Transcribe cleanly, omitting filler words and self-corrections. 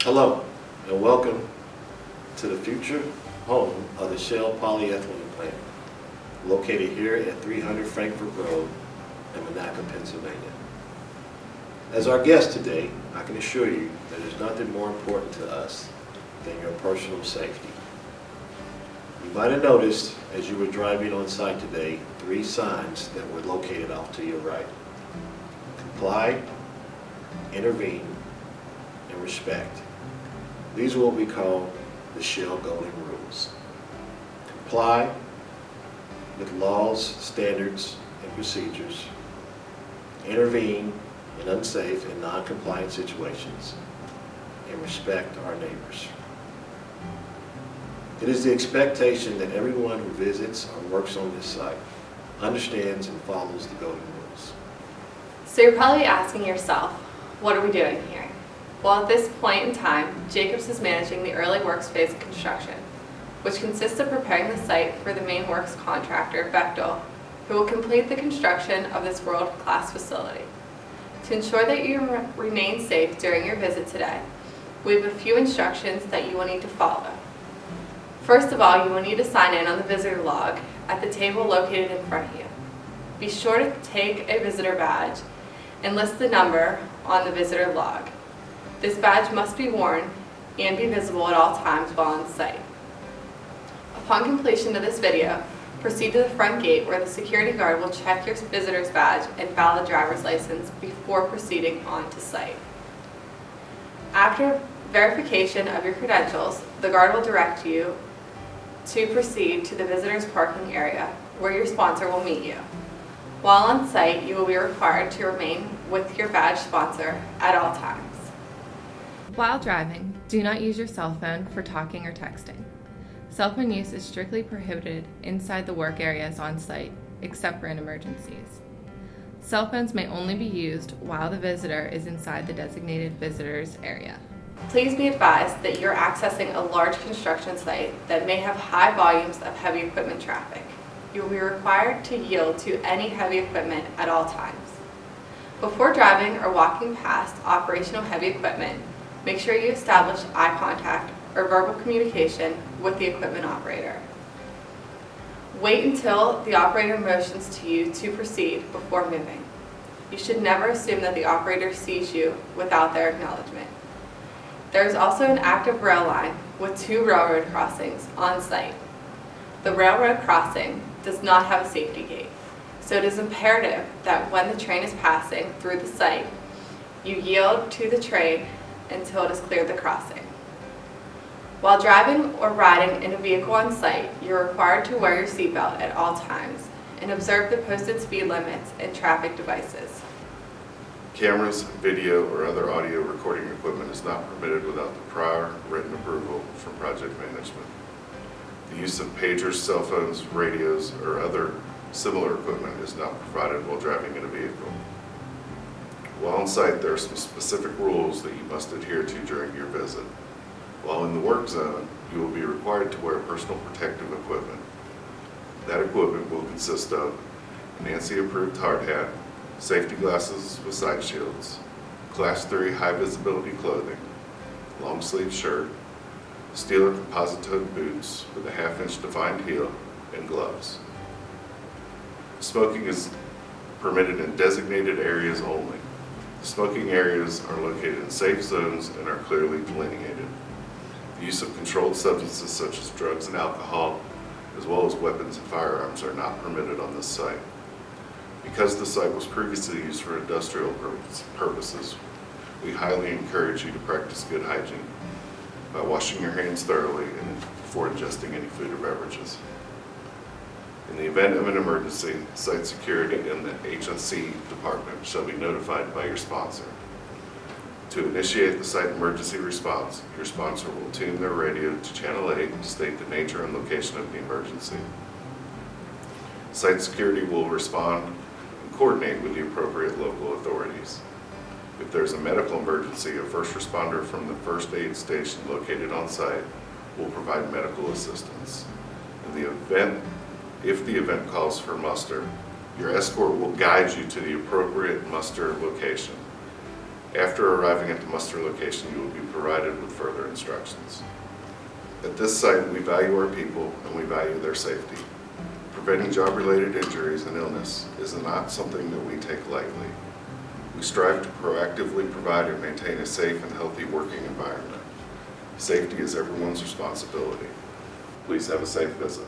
Hello, and welcome to the future home of the Shell polyethylene plant, located here at 300 Frankfurt Road in Monaca, Pennsylvania. As our guest today, I can assure you that there's nothing more important to us than your personal safety. You might have noticed as you were driving on site today, 3 signs that were located off to your right. Comply, intervene, and respect. These are what we call the Shell Golden Rules. Comply with laws, standards, and procedures. Intervene in unsafe and non-compliant situations. And respect our neighbors. It is the expectation that everyone who visits or works on this site understands and follows the Golden Rules. So you're probably asking yourself, what are we doing here? Well, at this point in time, Jacobs is managing the early works phase of construction, which consists of preparing the site for the main works contractor, Bechtel, who will complete the construction of this world-class facility. To ensure that you remain safe during your visit today, we have a few instructions that you will need to follow. First of all, you will need to sign in on the visitor log at the table located in front of you. Be sure to take a visitor badge and list the number on the visitor log. This badge must be worn and be visible at all times while on site. Upon completion of this video, proceed to the front gate where the security guard will check your visitor's badge and valid driver's license before proceeding on to site. After verification of your credentials, the guard will direct you to proceed to the visitor's parking area where your sponsor will meet you. While on site, you will be required to remain with your badge sponsor at all times. While driving, do not use your cell phone for talking or texting. Cell phone use is strictly prohibited inside the work areas on site, except for in emergencies. Cell phones may only be used while the visitor is inside the designated visitors area. Please be advised that you're accessing a large construction site that may have high volumes of heavy equipment traffic. You will be required to yield to any heavy equipment at all times. Before driving or walking past operational heavy equipment, make sure you establish eye contact or verbal communication with the equipment operator. Wait until the operator motions to you to proceed before moving. You should never assume that the operator sees you without their acknowledgement. There is also an active rail line with 2 railroad crossings on site. The railroad crossing does not have a safety gate, so it is imperative that when the train is passing through the site, you yield to the train until it has cleared the crossing. While driving or riding in a vehicle on site, you're required to wear your seatbelt at all times and observe the posted speed limits and traffic devices. Cameras, video, or other audio recording equipment is not permitted without the prior written approval from project management. The use of pagers, cell phones, radios, or other similar equipment is not provided while driving in a vehicle. While on site, there are some specific rules that you must adhere to during your visit. While in the work zone, you will be required to wear personal protective equipment. That equipment will consist of an ANSI-approved hard hat, safety glasses with side shields, Class 3 high visibility clothing, long sleeve shirt, steel or composite toed boots with a 1/2 inch defined heel, and gloves. Smoking is permitted in designated areas only. The smoking areas are located in safe zones and are clearly delineated. The use of controlled substances such as drugs and alcohol, as well as weapons and firearms, are not permitted on this site. Because the site was previously used for industrial purposes, we highly encourage you to practice good hygiene by washing your hands thoroughly and before ingesting any food or beverages. In the event of an emergency, site security and the HSC department shall be notified by your sponsor. To initiate the site emergency response, your sponsor will tune their radio to channel 8 to state the nature and location of the emergency. Site security will respond and coordinate with the appropriate local authorities. If there's a medical emergency, a first responder from the first aid station located on site will provide medical assistance. If the event calls for muster, your escort will guide you to the appropriate muster location. After arriving at the muster location, you will be provided with further instructions. At this site, we value our people and we value their safety. Preventing job-related injuries and illness is not something that we take lightly. We strive to proactively provide and maintain a safe and healthy working environment. Safety is everyone's responsibility. Please have a safe visit.